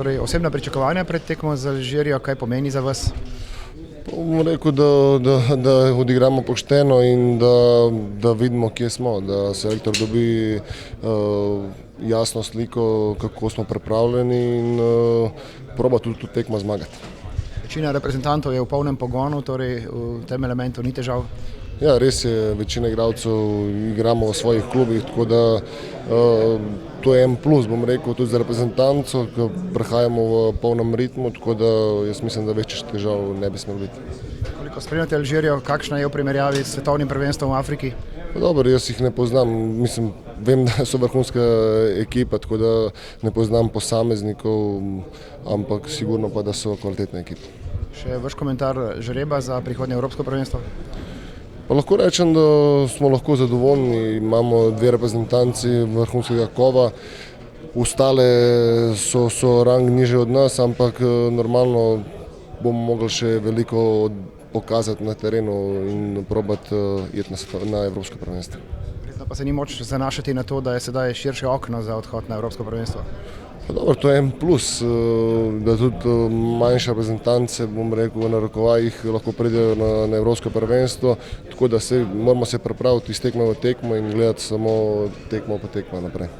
Torej, osebna pričakovanja pred tekmo z Alžirijo, kaj pomeni za vas? Bom rekel, da odigramo pošteno in da vidimo, kje smo, da selektor dobi jasno sliko, kako smo pripravljeni in proba tudi tekmo zmagati. Večina reprezentantov je v polnem pogonu, torej v tem elementu ni težav. Ja, res je, večina igralcev igramo v svojih klubih, tako da to je en plus, bom rekel, tudi za reprezentanco, ko prehajamo v polnem ritmu, tako da jaz mislim, da večjih težav ne bi smelo biti. Koliko spremljate Alžirijo, kakšna je v primerjavi s svetovnim prvenstvom v Afriki? Dobro, jaz jih ne poznam, mislim, vem, da so vrhunska ekipa, tako da ne poznam posameznikov, ampak sigurno pa, da so kvalitetna ekipa. Še vaš komentar žreba za prihodnje evropsko prvenstvo? Pa lahko rečem, da smo lahko zadovoljni, imamo dve reprezentanci vrhunskega kova, ostale so rang niže od nas, ampak normalno bomo mogli še veliko pokazati na terenu in probati iti na evropsko prvenstvo. Verjetno pa se ni moč zanašati na to, da je sedaj širše okno za odhod na evropsko prvenstvo. Dobro, to je en plus, da tudi manjše reprezentance, bom rekel, v narekovajih lahko pridejo na evropsko prvenstvo, tako da moramo se pripraviti iz tekme v tekmo in gledati samo tekmo po tekmo naprej.